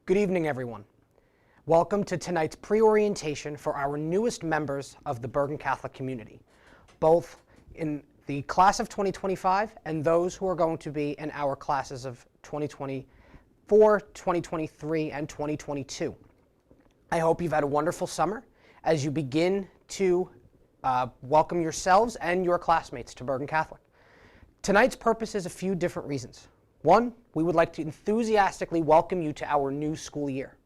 Good evening, everyone. Welcome to tonight's pre-orientation for our newest members of the Bergen Catholic community, both in the class of 2025 and those who are going to be in our classes of 2024, 2023, and 2022. I hope you've had a wonderful summer as you begin to welcome yourselves and your classmates to Bergen Catholic. Tonight's purpose is a few different reasons. One, we would like to enthusiastically welcome you to our new school year.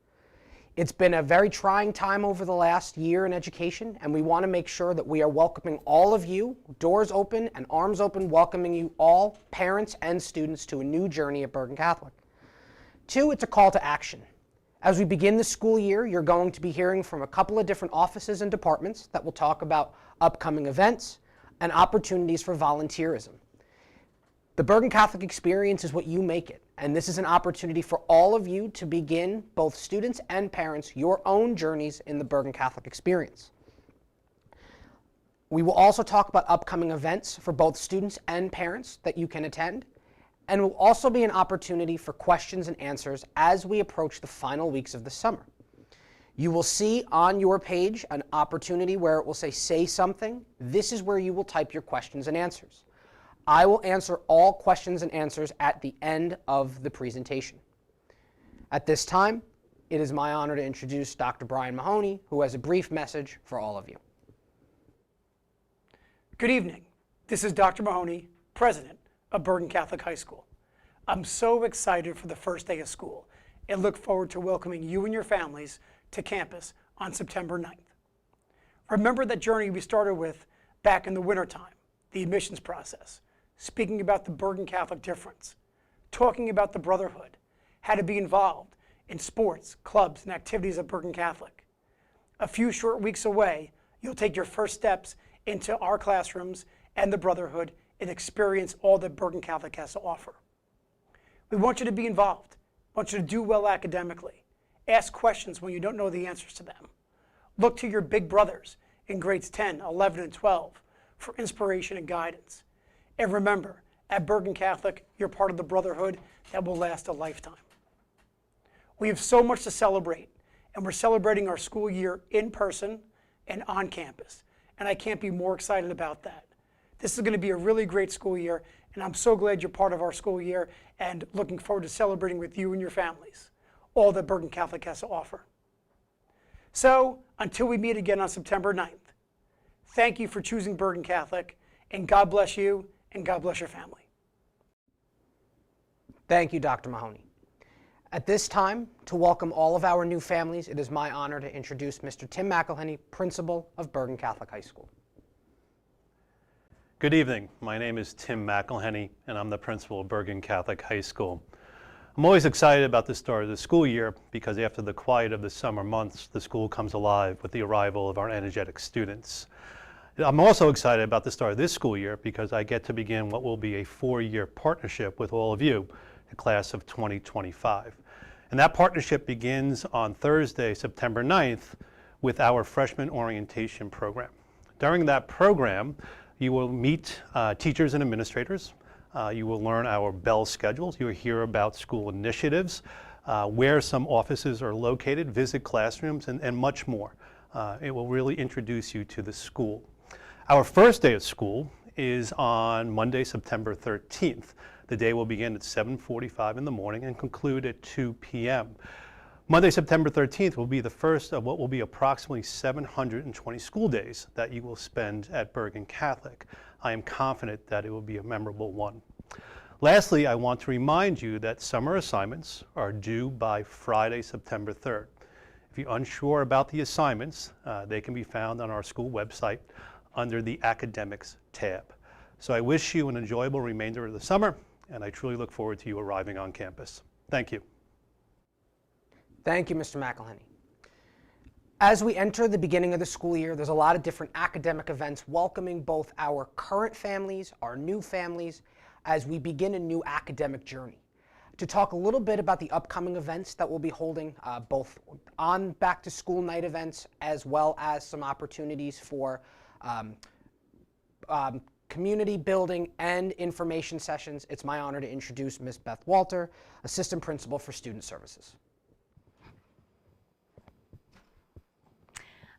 It's been a very trying time over the last year in education, and we want to make sure that we are welcoming all of you, doors open and arms open, welcoming you all, parents and students, to a new journey at Bergen Catholic. Two, it's a call to action. As we begin the school year, you're going to be hearing from a couple of different offices and departments that will talk about upcoming events and opportunities for volunteerism. The Bergen Catholic experience is what you make it, and this is an opportunity for all of you to begin, both students and parents, your own journeys in the Bergen Catholic experience. We will also talk about upcoming events for both students and parents that you can attend, and will also be an opportunity for questions and answers as we approach the final weeks of the summer. You will see on your page an opportunity where it will say something. This is where you will type your questions and answers. I will answer all questions and answers at the end of the presentation. At this time, it is my honor to introduce Dr. Brian Mahoney, who has a brief message for all of you. Good evening. This is Dr. Mahoney, President of Bergen Catholic High School. I'm so excited for the first day of school and look forward to welcoming you and your families to campus on September 9th. Remember that journey we started with back in the wintertime, the admissions process, speaking about the Bergen Catholic difference, talking about the brotherhood, how to be involved in sports, clubs, and activities at Bergen Catholic. A few short weeks away, you'll take your first steps into our classrooms and the brotherhood and experience all that Bergen Catholic has to offer. We want you to be involved. We want you to do well academically. Ask questions when you don't know the answers to them. Look to your big brothers in grades 10, 11, and 12 for inspiration and guidance. And remember, at Bergen Catholic, you're part of the brotherhood that will last a lifetime. We have so much to celebrate, and we're celebrating our school year in person and on campus. And I can't be more excited about that. This is going to be a really great school year, and I'm so glad you're part of our school year and looking forward to celebrating with you and your families all that Bergen Catholic has to offer. So, until we meet again on September 9th, thank you for choosing Bergen Catholic, and God bless you, and God bless your family. Thank you, Dr. Mahoney. At this time, to welcome all of our new families, it is my honor to introduce Mr. Tim McElhenney, Principal of Bergen Catholic High School. Good evening. My name is Tim McElhenney, and I'm the principal of Bergen Catholic High School. I'm always excited about the start of the school year because after the quiet of the summer months, the school comes alive with the arrival of our energetic students. I'm also excited about the start of this school year because I get to begin what will be a 4-year partnership with all of you, the class of 2025. And that partnership begins on Thursday, September 9th, with our freshman orientation program. During that program, you will meet teachers and administrators. You will learn our bell schedules. You will hear about school initiatives, where some offices are located, visit classrooms, and much more. It will really introduce you to the school. Our first day of school is on Monday, September 13th. The day will begin at 7:45 in the morning and conclude at 2 p.m. Monday, September 13th will be the first of what will be approximately 720 school days that you will spend at Bergen Catholic. I am confident that it will be a memorable one. Lastly, I want to remind you that summer assignments are due by Friday, September 3rd. If you're unsure about the assignments, they can be found on our school website under the Academics tab. So I wish you an enjoyable remainder of the summer, and I truly look forward to you arriving on campus. Thank you. Thank you, Mr. McElhenney. As we enter the beginning of the school year, there's a lot of different academic events welcoming both our current families, our new families, as we begin a new academic journey. To talk a little bit about the upcoming events that we'll be holding, both on back-to-school night events as well as some opportunities for community building and information sessions, it's my honor to introduce Ms. Beth Walter, Assistant Principal for Student Services.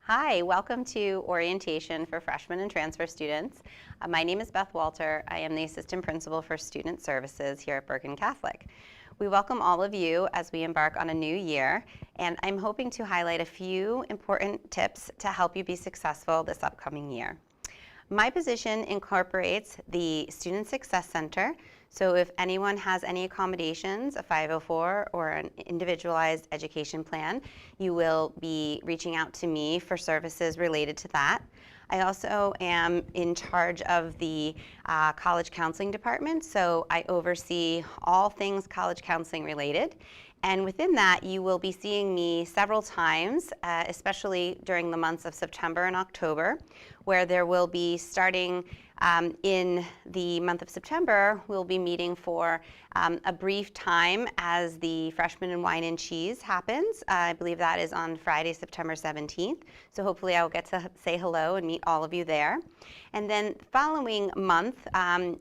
Hi, welcome to orientation for freshmen and transfer students. My name is Beth Walter. I am the Assistant Principal for Student Services here at Bergen Catholic. We welcome all of you as we embark on a new year, and I'm hoping to highlight a few important tips to help you be successful this upcoming year. My position incorporates the Student Success Center, so if anyone has any accommodations, a 504 or an individualized education plan, you will be reaching out to me for services related to that. I also am in charge of the college counseling department, so I oversee all things college counseling related. And within that, you will be seeing me several times, especially during the months of September and October, where there will be starting in the month of September, we'll be meeting for a brief time as the Freshman in Wine and Cheese happens. I believe that is on Friday, September 17th. So hopefully I'll get to say hello and meet all of you there. And then the following month,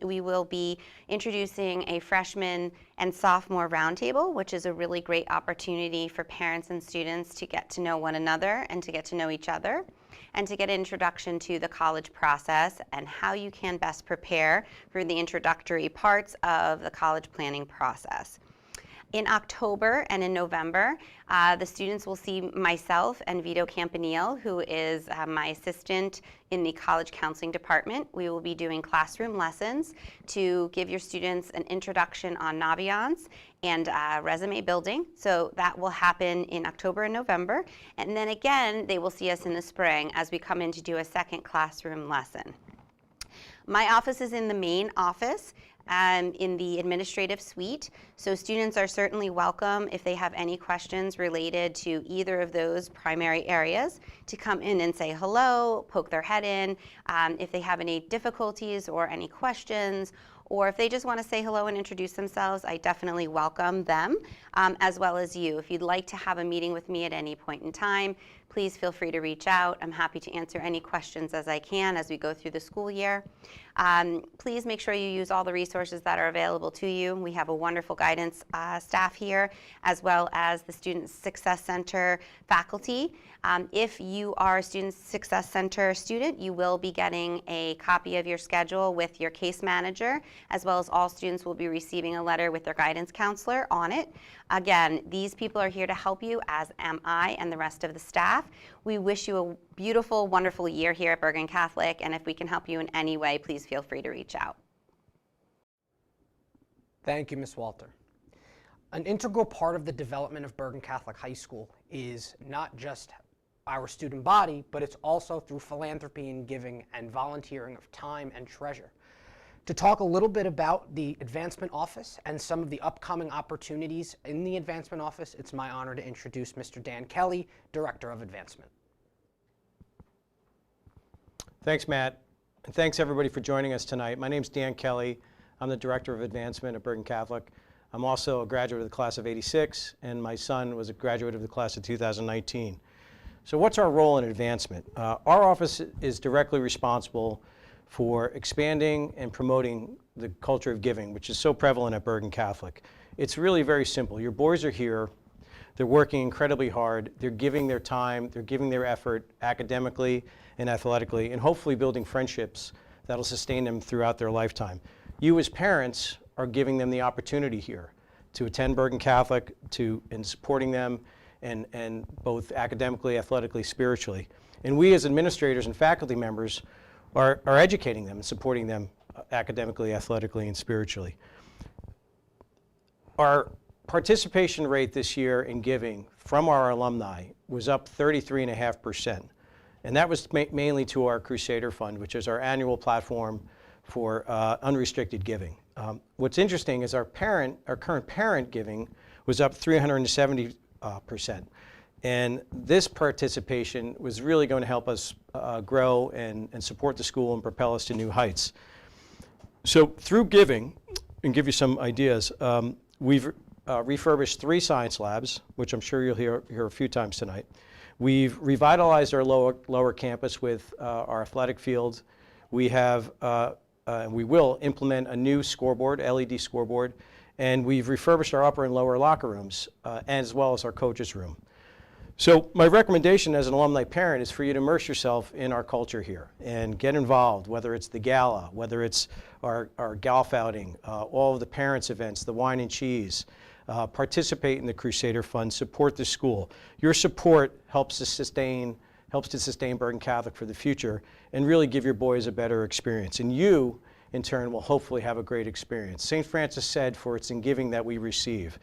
we will be introducing a freshman and sophomore roundtable, which is a really great opportunity for parents and students to get to know one another and to get to know each other, and to get an introduction to the college process and how you can best prepare for the introductory parts of the college planning process. In October and in November, the students will see myself and Vito Campanile, who is my assistant in the college counseling department. We will be doing classroom lessons to give your students an introduction on Naviance and resume building. So that will happen in October and November. And then again, they will see us in the spring as we come in to do a second classroom lesson. My office is in the main office in the administrative suite. So students are certainly welcome if they have any questions related to either of those primary areas to come in and say hello, poke their head in. If they have any difficulties or any questions, or if they just want to say hello and introduce themselves, I definitely welcome them, as well as you. If you'd like to have a meeting with me at any point in time, please feel free to reach out. I'm happy to answer any questions as I can as we go through the school year. Please make sure you use all the resources that are available to you. We have a wonderful guidance staff here, as well as the Student Success Center faculty. If you are a Student Success Center student, you will be getting a copy of your schedule with your case manager, as well as all students will be receiving a letter with their guidance counselor on it. Again, these people are here to help you, as am I and the rest of the staff. We wish you a beautiful, wonderful year here at Bergen Catholic, and if we can help you in any way, please feel free to reach out. Thank you, Ms. Walter. An integral part of the development of Bergen Catholic High School is not just our student body, but it's also through philanthropy and giving and volunteering of time and treasure. To talk a little bit about the Advancement Office and some of the upcoming opportunities in the Advancement Office, it's my honor to introduce Mr. Dan Kelly, Director of Advancement. Thanks, Matt, and thanks everybody for joining us tonight. My name's Dan Kelly. I'm the Director of Advancement at Bergen Catholic. I'm also a graduate of the class of '86, and my son was a graduate of the class of 2019. So what's our role in advancement? Our office is directly responsible for expanding and promoting the culture of giving, which is so prevalent at Bergen Catholic. It's really very simple. Your boys are here. They're working incredibly hard. They're giving their time. They're giving their effort academically and athletically, and hopefully building friendships that'll sustain them throughout their lifetime. You as parents are giving them the opportunity here to attend Bergen Catholic, and supporting them and both academically, athletically, spiritually. And we as administrators and faculty members are educating them and supporting them academically, athletically, and spiritually. Our participation rate this year in giving from our alumni was up 33.5%. And that was mainly to our Crusader Fund, which is our annual platform for unrestricted giving. What's interesting is our current parent giving was up 370%. And this participation was really going to help us grow and support the school and propel us to new heights. So through giving, and give you some ideas, we've refurbished 3 science labs, which I'm sure you'll hear a few times tonight. We've revitalized our lower campus with our athletic field. We have, we will implement a new scoreboard, LED scoreboard, and we've refurbished our upper and lower locker rooms, as well as our coaches' room. So my recommendation as an alumni parent is for you to immerse yourself in our culture here and get involved, whether it's the gala, whether it's our golf outing, all of the parents' events, the wine and cheese. Participate in the Crusader Fund, support the school. Your support helps to sustain Bergen Catholic for the future and really give your boys a better experience. And you, in turn, will hopefully have a great experience. St. Francis said, "For it's in giving that we receive."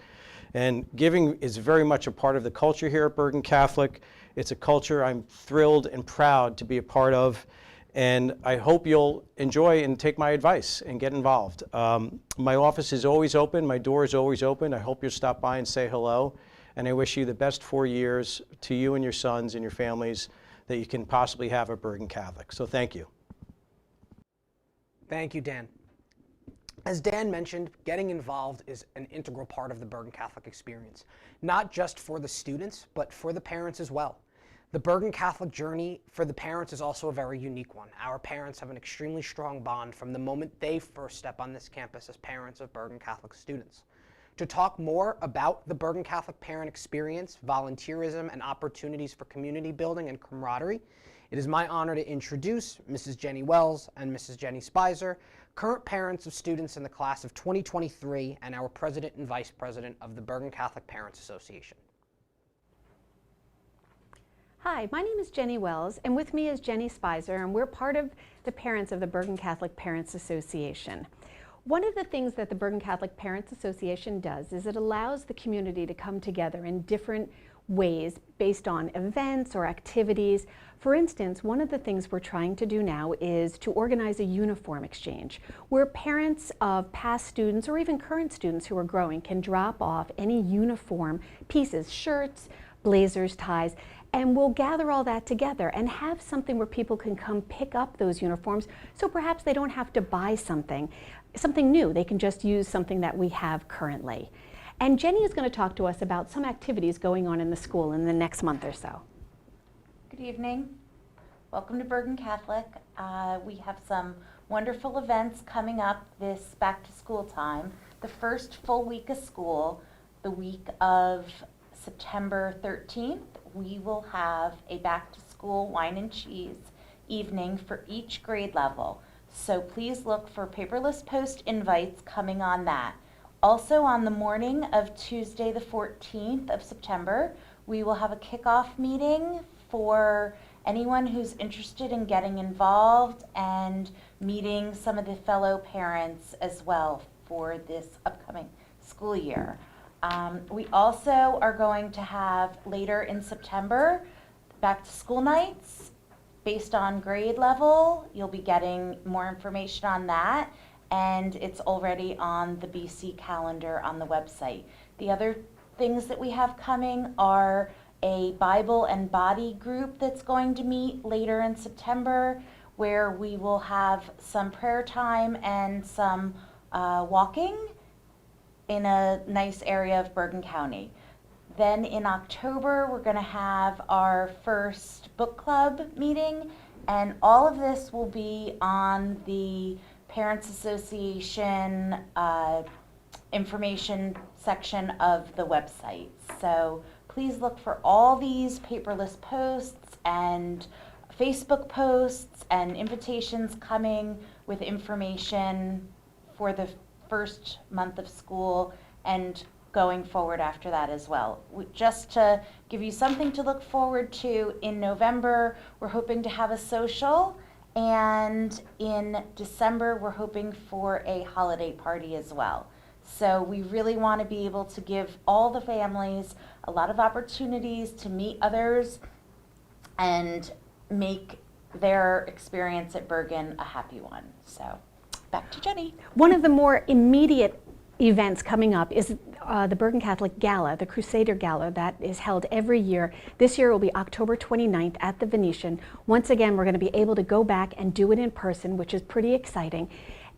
And giving is very much a part of the culture here at Bergen Catholic. It's a culture I'm thrilled and proud to be a part of. And I hope you'll enjoy and take my advice and get involved. My office is always open. My door is always open. I hope you'll stop by and say hello. And I wish you the best 4 years to you and your sons and your families that you can possibly have at Bergen Catholic. So thank you. Thank you, Dan. As Dan mentioned, getting involved is an integral part of the Bergen Catholic experience, not just for the students, but for the parents as well. The Bergen Catholic journey for the parents is also a very unique one. Our parents have an extremely strong bond from the moment they first step on this campus as parents of Bergen Catholic students. To talk more about the Bergen Catholic parent experience, volunteerism, and opportunities for community building and camaraderie, it is my honor to introduce Mrs. Jenny Wells and Mrs. Jenny Spicer, current parents of students in the class of 2023 and our president and vice president of the Bergen Catholic Parents Association. Hi, my name is Jenny Wells, and with me is Jenny Spicer, and we're part of the parents of the Bergen Catholic Parents Association. One of the things that the Bergen Catholic Parents Association does is it allows the community to come together in different ways based on events or activities. For instance, one of the things we're trying to do now is to organize a uniform exchange where parents of past students or even current students who are growing can drop off any uniform pieces, shirts, blazers, ties, and we'll gather all that together and have something where people can come pick up those uniforms, so perhaps they don't have to buy something new. They can just use something that we have currently. And Jenny is going to talk to us about some activities going on in the school in the next month or so. Good evening. Welcome to Bergen Catholic. We have some wonderful events coming up this back to school time. The first full week of school, the week of September 13th, we will have a back to school wine and cheese evening for each grade level. So please look for paperless post invites coming on that. Also on the morning of Tuesday the 14th of September, we will have a kickoff meeting for anyone who's interested in getting involved and meeting some of the fellow parents as well for this upcoming school year. We also are going to have later in September back to school nights based on grade level. You'll be getting more information on that, and it's already on the BC calendar on the website. The other things that we have coming are a Bible and Body group that's going to meet later in September, where we will have some prayer time and some walking in a nice area of Bergen County. Then in October, we're going to have our first book club meeting, and all of this will be on the Parents Association information section of the website. So please look for all these paperless posts and Facebook posts and invitations coming with information for the first month of school and going forward after that as well. Just to give you something to look forward to, in November, we're hoping to have a social, and in December, we're hoping for a holiday party as well. So we really want to be able to give all the families a lot of opportunities to meet others and make their experience at Bergen a happy one. So back to Jenny. One of the more immediate events coming up is the Bergen Catholic Gala, the Crusader Gala, that is held every year. This year it will be October 29th at the Venetian. Once again, we're going to be able to go back and do it in person, which is pretty exciting.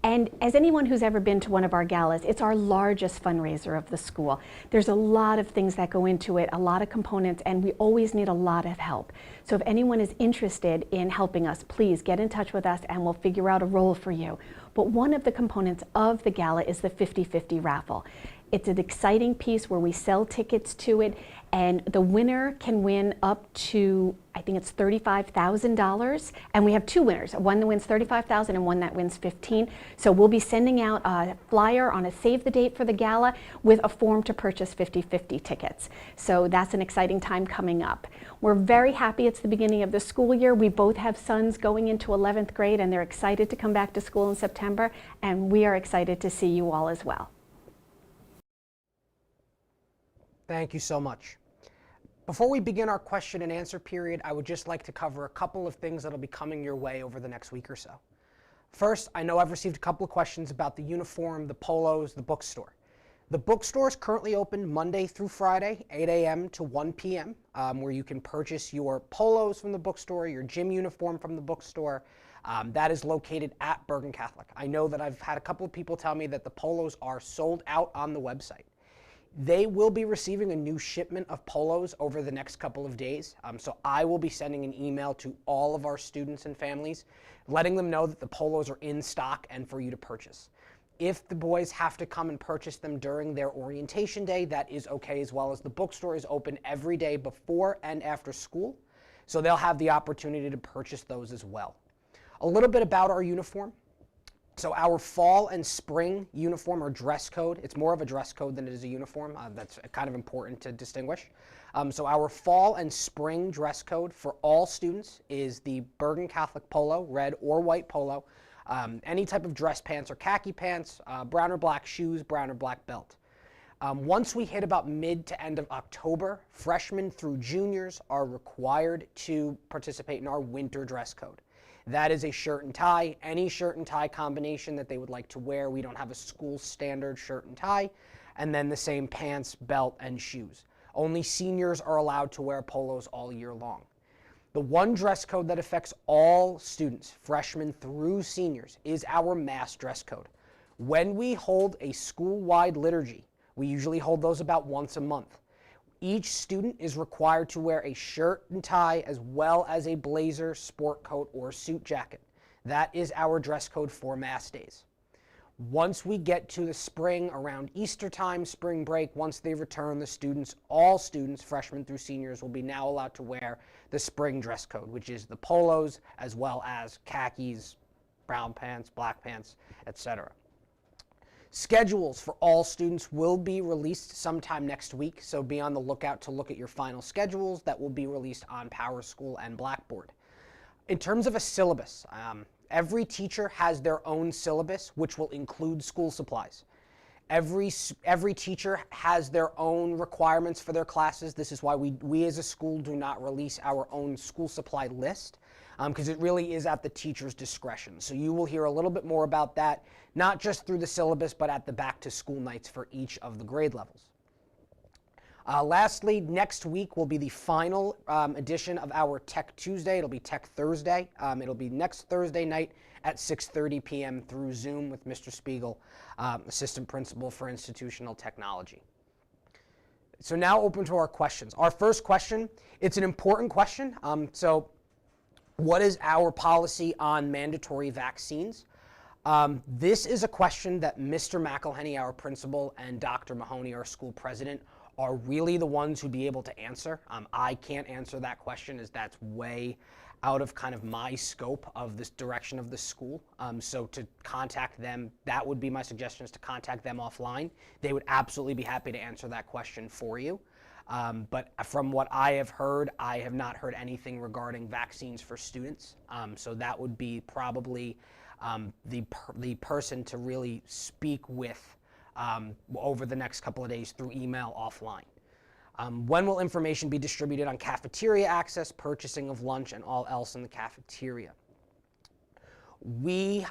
And as anyone who's ever been to one of our galas, it's our largest fundraiser of the school. There's a lot of things that go into it, a lot of components, and we always need a lot of help. So if anyone is interested in helping us, please get in touch with us and we'll figure out a role for you. But one of the components of the gala is the 50-50 raffle. It's an exciting piece where we sell tickets to it, And the winner can win up to, I think it's $35,000. And we have two winners, one that wins $35,000 and one that wins $15,000. So we'll be sending out a flyer on a save the date for the gala with a form to purchase 50/50 tickets. So that's an exciting time coming up. We're very happy it's the beginning of the school year. We both have sons going into 11th grade and they're excited to come back to school in September, and we are excited to see you all as well. Thank you so much. Before we begin our question and answer period, I would just like to cover a couple of things that'll be coming your way over the next week or so. First, I know I've received a couple of questions about the uniform, the polos, the bookstore. The bookstore is currently open Monday through Friday, 8 a.m. to 1 p.m., where you can purchase your polos from the bookstore, your gym uniform from the bookstore. That is located at Bergen Catholic. I know that I've had a couple of people tell me that the polos are sold out on the website. They will be receiving a new shipment of polos over the next couple of days. So I will be sending an email to all of our students and families, letting them know that the polos are in stock and for you to purchase. If the boys have to come and purchase them during their orientation day, that is okay as well, as the bookstore is open every day before and after school. So they'll have the opportunity to purchase those as well. A little bit about our uniform. So our fall and spring uniform or dress code, it's more of a dress code than it is a uniform. That's kind of important to distinguish. So our fall and spring dress code for all students is the Bergen Catholic polo, red or white polo, any type of dress pants or khaki pants, brown or black shoes, brown or black belt. Once we hit about mid to end of October, freshmen through juniors are required to participate in our winter dress code. That is a shirt and tie, any shirt and tie combination that they would like to wear. We don't have a school standard shirt and tie, and then the same pants, belt, and shoes. Only seniors are allowed to wear polos all year long. The one dress code that affects all students, freshmen through seniors, is our mass dress code. When we hold a school-wide liturgy, we usually hold those about once a month. Each student is required to wear a shirt and tie as well as a blazer, sport coat, or suit jacket. That is our dress code for mass days. Once we get to the spring, around Easter time, spring break, once they return, the students, all students, freshmen through seniors, will be now allowed to wear the spring dress code, which is the polos as well as khakis, brown pants, black pants, etc. Schedules for all students will be released sometime next week, so be on the lookout to look at your final schedules that will be released on PowerSchool and Blackboard. In terms of a syllabus, every teacher has their own syllabus, which will include school supplies. Every teacher has their own requirements for their classes. This is why we as a school do not release our own school supply list, because it really is at the teacher's discretion. So you will hear a little bit more about that, not just through the syllabus, but at the back to school nights for each of the grade levels. Lastly, next week will be the final edition of our Tech Tuesday. It'll be Tech Thursday. It'll be next Thursday night at 6:30 p.m. through Zoom with Mr. Spiegel, Assistant Principal for Institutional Technology. So now open to our questions. Our first question, it's an important question. So what is our policy on mandatory vaccines? This is a question that Mr. McElhenney, our principal, and Dr. Mahoney, our school president, are really the ones who'd be able to answer. I can't answer that question, as that's way out of kind of my scope of this direction of the school. So to contact them, that would be my suggestion, is to contact them offline. They would absolutely be happy to answer that question for you. But from what I have heard, I have not heard anything regarding vaccines for students. So that would be probably the person to really speak with over the next couple of days through email offline. When will information be distributed on cafeteria access, purchasing of lunch, and all else in the cafeteria? We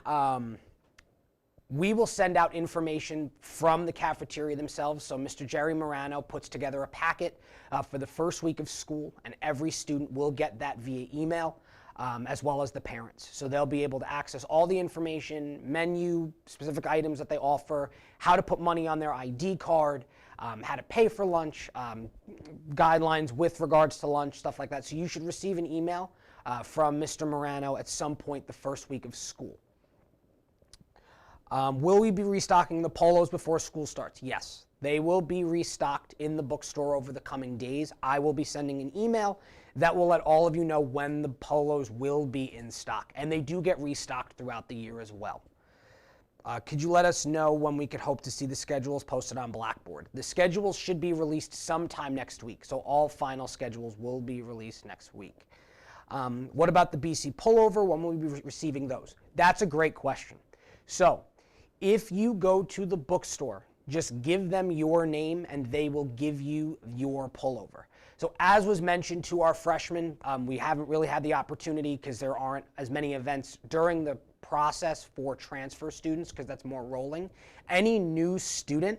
will send out information from the cafeteria themselves. So Mr. Jerry Morano puts together a packet for the first week of school, and every student will get that via email, as well as the parents. So they'll be able to access all the information, menu, specific items that they offer, how to put money on their ID card, how to pay for lunch, guidelines with regards to lunch, stuff like that. So you should receive an email from Mr. Morano at some point the first week of school. Will we be restocking the polos before school starts? Yes. They will be restocked in the bookstore over the coming days. I will be sending an email that will let all of you know when the polos will be in stock. And they do get restocked throughout the year as well. Could you let us know when we could hope to see the schedules posted on Blackboard? The schedules should be released sometime next week, so all final schedules will be released next week. What about the BC pullover? When will we be receiving those? That's a great question. So if you go to the bookstore, just give them your name and they will give you your pullover. So as was mentioned to our freshmen, we haven't really had the opportunity because there aren't as many events during the process for transfer students because that's more rolling. Any new student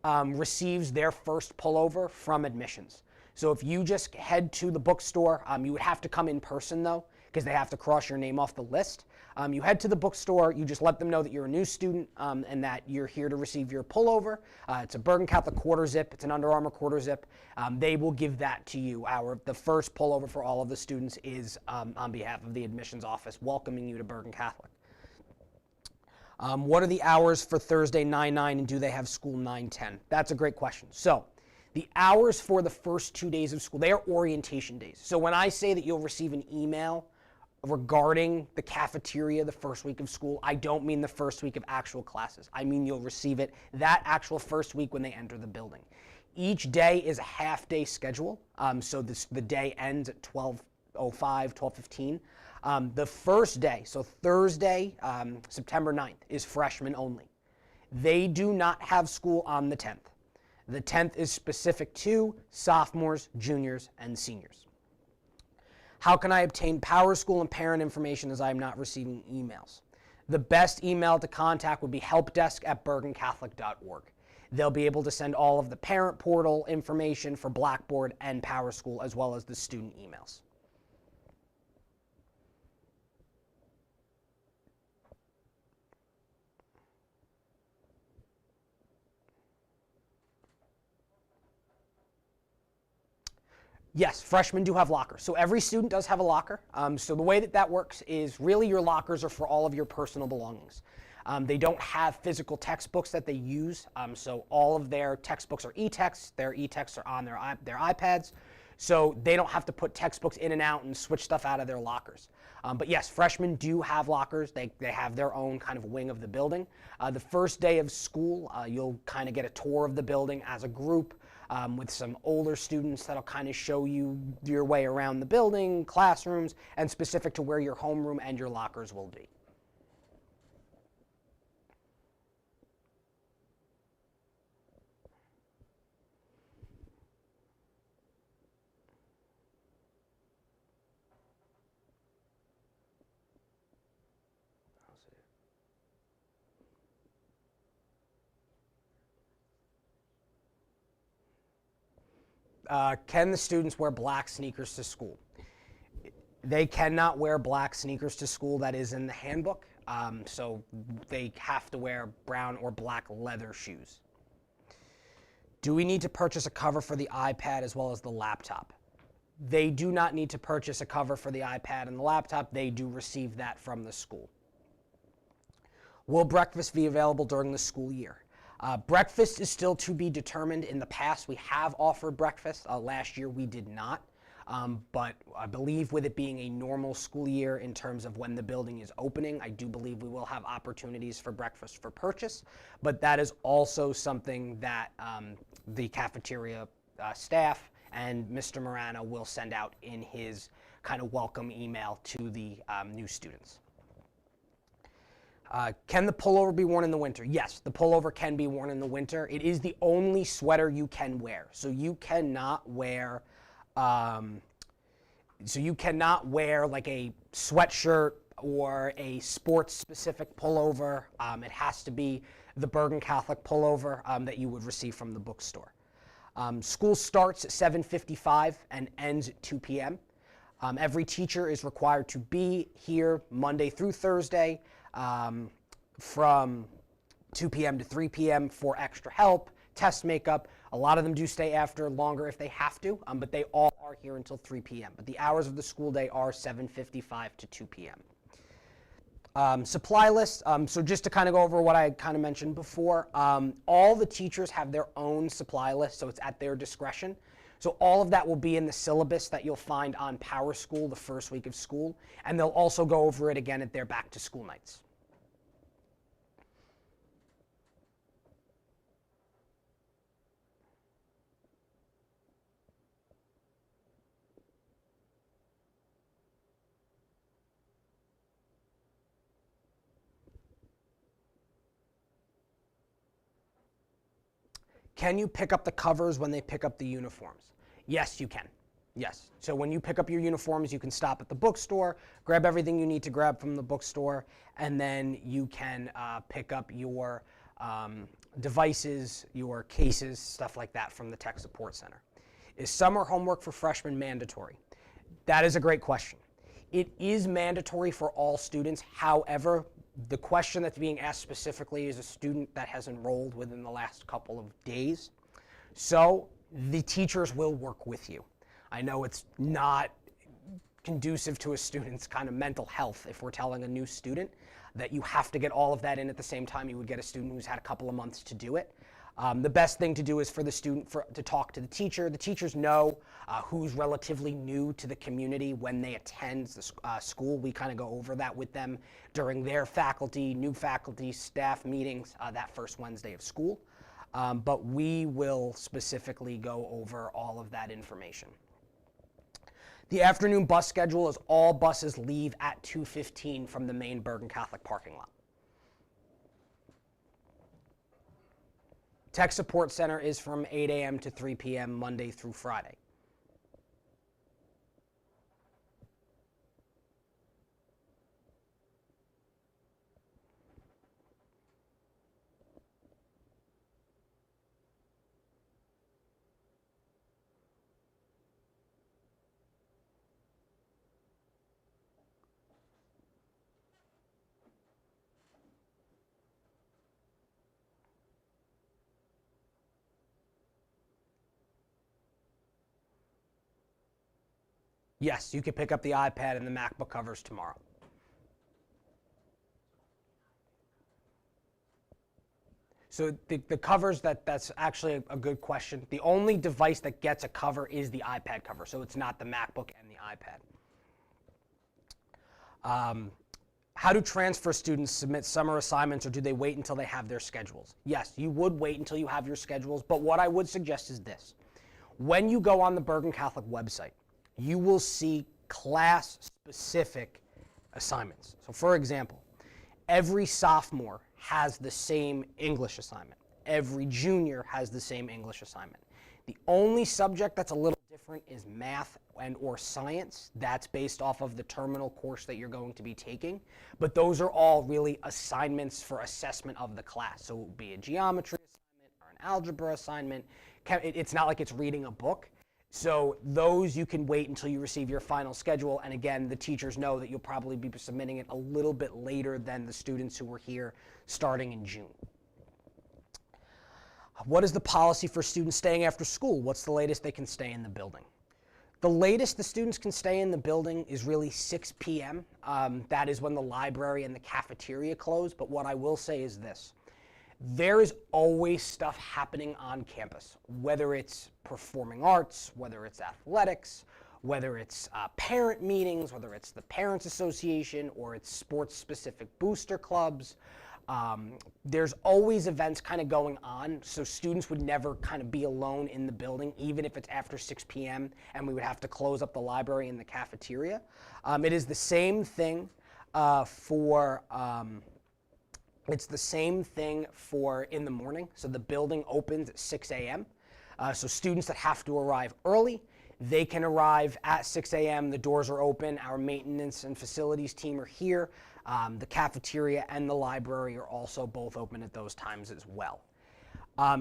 receives their first pullover from admissions. So if you just head to the bookstore, you would have to come in person though, because they have to cross your name off the list. You head to the bookstore, you just let them know that you're a new student and that you're here to receive your pullover. It's a Bergen Catholic quarter zip, it's an Under Armour quarter zip. They will give that to you. The first pullover for all of the students is on behalf of the admissions office welcoming you to Bergen Catholic. What are the hours for Thursday 9-9 and do they have school 9-10? That's a great question. So the hours for the first 2 days of school, they are orientation days. So when I say that you'll receive an email regarding the cafeteria the first week of school, I don't mean the first week of actual classes. I mean you'll receive it that actual first week when they enter the building. Each day is a half-day schedule, so the day ends at 12:05, 12:15. The first day, so Thursday, September 9th, is freshmen only. They do not have school on the 10th. The 10th is specific to sophomores, juniors, and seniors. How can I obtain Power School and parent information as I am not receiving emails? The best email to contact would be helpdesk@bergencatholic.org. They'll be able to send all of the parent portal information for Blackboard and Power School as well as the student emails. Yes, freshmen do have lockers. So every student does have a locker. So the way that works is really your lockers are for all of your personal belongings. They don't have physical textbooks that they use. So all of their textbooks are e-texts. Their e-texts are on their iPads. So they don't have to put textbooks in and out and switch stuff out of their lockers. But yes, freshmen do have lockers. They have their own kind of wing of the building. The first day of school, you'll kind of get a tour of the building as a group. With some older students that'll kind of show you your way around the building, classrooms, and specific to where your homeroom and your lockers will be. Can the students wear black sneakers to school? They cannot wear black sneakers to school. That is in the handbook. So they have to wear brown or black leather shoes. Do we need to purchase a cover for the iPad as well as the laptop? They do not need to purchase a cover for the iPad and the laptop. They do receive that from the school. Will breakfast be available during the school year? Breakfast is still to be determined. In the past, we have offered breakfast. Last year, we did not. But I believe with it being a normal school year in terms of when the building is opening, I do believe we will have opportunities for breakfast for purchase. But that is also something that the cafeteria staff and Mr. Morano will send out in his kind of welcome email to the new students. Can the pullover be worn in the winter? Yes, the pullover can be worn in the winter. It is the only sweater you can wear. So you cannot wear, like a sweatshirt or a sports-specific pullover. It has to be the Bergen Catholic pullover that you would receive from the bookstore. School starts at 7:55 and ends at 2 p.m. Every teacher is required to be here Monday through Thursday from 2 p.m. to 3 p.m. for extra help, test makeup. A lot of them do stay after longer if they have to, but they all are here until 3 p.m. But the hours of the school day are 7:55 to 2 p.m. Supply list, so just to kind of go over what I kind of mentioned before, all the teachers have their own supply list, so it's at their discretion. So all of that will be in the syllabus that you'll find on Power School the first week of school, and they'll also go over it again at their back to school nights. Can you pick up the covers when they pick up the uniforms? Yes, you can. Yes. So when you pick up your uniforms, you can stop at the bookstore, grab everything you need to grab from the bookstore, and then you can pick up your devices, your cases, stuff like that from the Tech Support Center. Is summer homework for freshmen mandatory? That is a great question. It is mandatory for all students. However, the question that's being asked specifically is a student that has enrolled within the last couple of days. So the teachers will work with you. I know it's not conducive to a student's kind of mental health if we're telling a new student that you have to get all of that in at the same time you would get a student who's had a couple of months to do it. The best thing to do is for the student to talk to the teacher. The teachers know who's relatively new to the community when they attend the school. We kind of go over that with them during their faculty, new faculty, staff meetings that first Wednesday of school. But we will specifically go over all of that information. The afternoon bus schedule is all buses leave at 2:15 from the main Bergen Catholic parking lot. Tech Support Center is from 8 a.m. to 3 p.m. Monday through Friday. Yes, you can pick up the iPad and the MacBook covers tomorrow. So the covers, that's actually a good question. The only device that gets a cover is the iPad cover, so it's not the MacBook and the iPad. How do transfer students submit summer assignments, or do they wait until they have their schedules? Yes, you would wait until you have your schedules, but what I would suggest is this. When you go on the Bergen Catholic website, you will see class-specific assignments. So for example, every sophomore has the same English assignment. Every junior has the same English assignment. The only subject that's a little different is math and or science. That's based off of the terminal course that you're going to be taking. But those are all really assignments for assessment of the class. So it would be a geometry assignment or an algebra assignment. It's not like it's reading a book. So those you can wait until you receive your final schedule. And again, the teachers know that you'll probably be submitting it a little bit later than the students who were here starting in June. What is the policy for students staying after school? What's the latest they can stay in the building? The latest the students can stay in the building is really 6 p.m. That is when the library and the cafeteria close. But what I will say is this. There is always stuff happening on campus, whether it's performing arts, whether it's athletics, whether it's parent meetings, whether it's the Parents Association, or it's sports-specific booster clubs. There's always events kind of going on, so students would never kind of be alone in the building, even if it's after 6 p.m. and we would have to close up the library and the cafeteria. It is the same thing It's the same thing for in the morning. So the building opens at 6 a.m. So students that have to arrive early, they can arrive at 6 a.m. The doors are open. Our maintenance and facilities team are here. The cafeteria and the library are also both open at those times as well.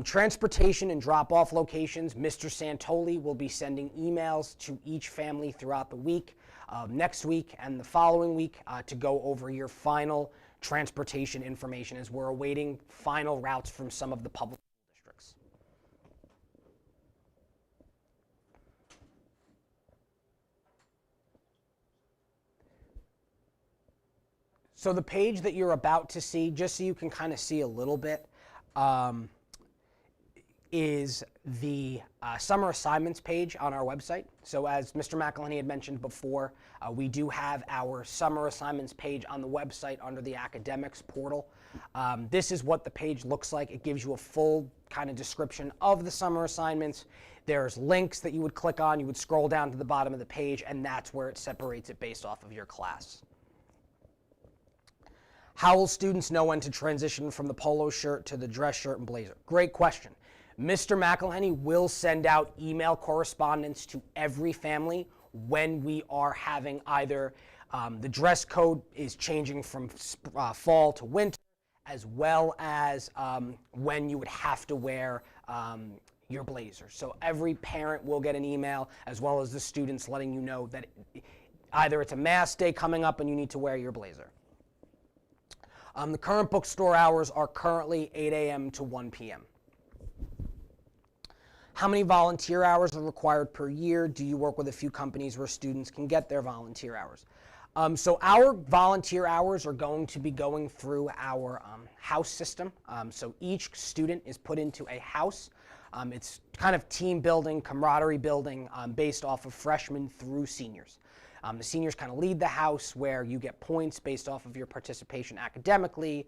Transportation and drop-off locations, Mr. Santoli will be sending emails to each family throughout the week, next week and the following week to go over your final transportation information as we're awaiting final routes from some of the public school districts. So the page that you're about to see, just so you can kind of see a little bit, is the summer assignments page on our website. So as Mr. McElhenney had mentioned before, we do have our summer assignments page on the website under the academics portal. This is what the page looks like. It gives you a full kind of description of the summer assignments. There's links that you would click on. You would scroll down to the bottom of the page, and that's where it separates it based off of your class. How will students know when to transition from the polo shirt to the dress shirt and blazer? Great question. Mr. McElhenney will send out email correspondence to every family when we are having either the dress code is changing from fall to winter, as well as when you would have to wear your blazer. So every parent will get an email, as well as the students, letting you know that either it's a mass day coming up and you need to wear your blazer. The current bookstore hours are currently 8 a.m. to 1 p.m. How many volunteer hours are required per year? Do you work with a few companies where students can get their volunteer hours? So our volunteer hours are going to be going through our house system. So each student is put into a house. It's kind of team building, camaraderie building based off of freshmen through seniors. The seniors kind of lead the house, where you get points based off of your participation academically,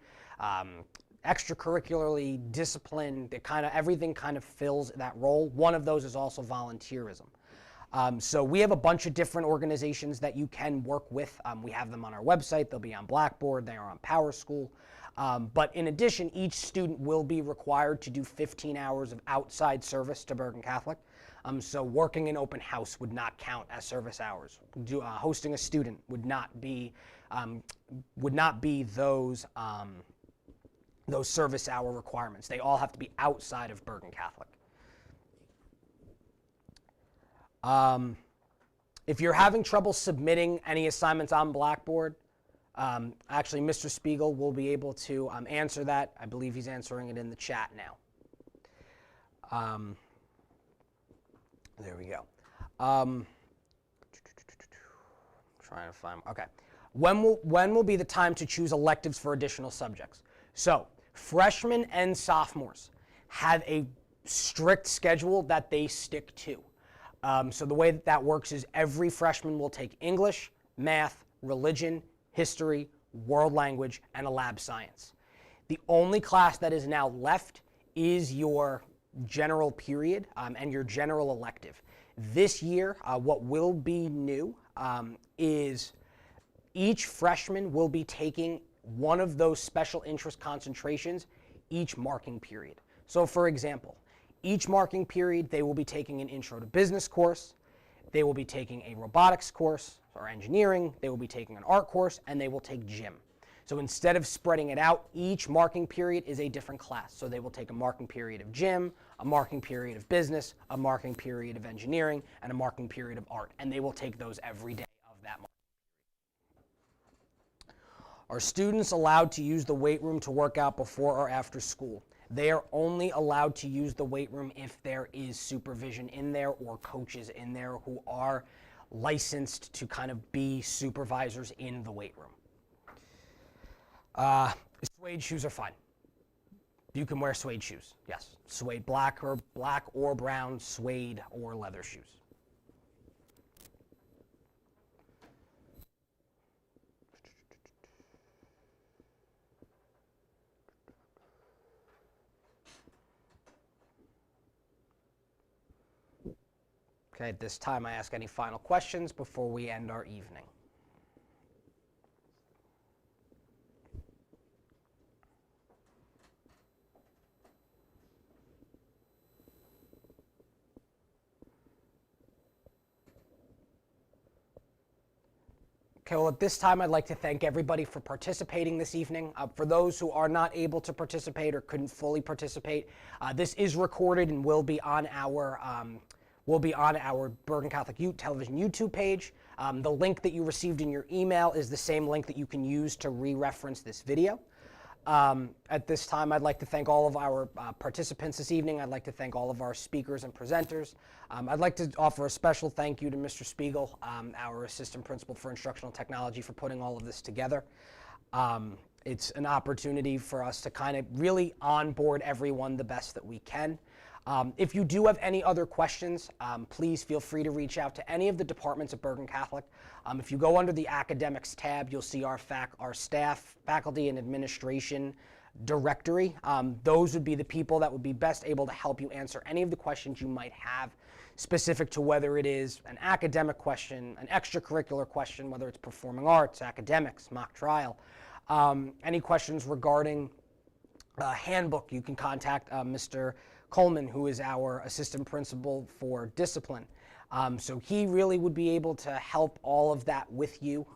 extracurricularly, discipline. Everything kind of fills that role. One of those is also volunteerism. So we have a bunch of different organizations that you can work with. We have them on our website. They'll be on Blackboard. They are on PowerSchool. But in addition, each student will be required to do 15 hours of outside service to Bergen Catholic. So working an open house would not count as service hours. Hosting a student would not be those service hour requirements. They all have to be outside of Bergen Catholic. If you're having trouble submitting any assignments on Blackboard, actually Mr. Spiegel will be able to answer that. I believe he's answering it in the chat now. There we go. Trying to find, okay. When will be the time to choose electives for additional subjects? So freshmen and sophomores have a strict schedule that they stick to. So the way that works is every freshman will take English, math, religion, history, world language, and a lab science. The only class that is now left is your general period and your general elective. This year, what will be new is each freshman will be taking one of those special interest concentrations each marking period. So for example, each marking period, they will be taking an Intro to Business course, they will be taking a robotics course or engineering, they will be taking an art course, and they will take gym. So instead of spreading it out, each marking period is a different class. So they will take a marking period of gym, a marking period of business, a marking period of engineering, and a marking period of art. And they will take those every day of that marking period. Are students allowed to use the weight room to work out before or after school? They are only allowed to use the weight room if there is supervision in there or coaches in there who are licensed to kind of be supervisors in the weight room. Suede shoes are fine. You can wear suede shoes, yes. Suede, black or brown, suede or leather shoes. Okay, at this time I ask any final questions before we end our evening. Okay, well, at this time, I'd like to thank everybody for participating this evening. For those who are not able to participate or couldn't fully participate, this is recorded and will be on our Bergen Catholic Television YouTube page. The link that you received in your email is the same link that you can use to re-reference this video. At this time, I'd like to thank all of our participants this evening. I'd like to thank all of our speakers and presenters. I'd like to offer a special thank you to Mr. Spiegel, our Assistant Principal for Instructional Technology, for putting all of this together. It's an opportunity for us to kind of really onboard everyone the best that we can. If you do have any other questions, please feel free to reach out to any of the departments at Bergen Catholic. If you go under the academics tab, you'll see our staff, faculty, and administration directory. Those would be the people that would be best able to help you answer any of the questions you might have, specific to whether it is an academic question, an extracurricular question, whether it's performing arts, academics, mock trial. Any questions regarding handbook, you can contact Mr. Coleman, who is our assistant principal for discipline. So he really would be able to help all of that with you.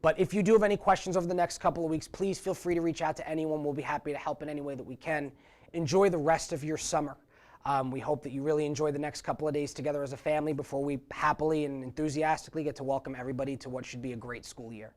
But if you do have any questions over the next couple of weeks, please feel free to reach out to anyone. We'll be happy to help in any way that we can. Enjoy the rest of your summer. We hope that you really enjoy the next couple of days together as a family before we happily and enthusiastically get to welcome everybody to what should be a great school year.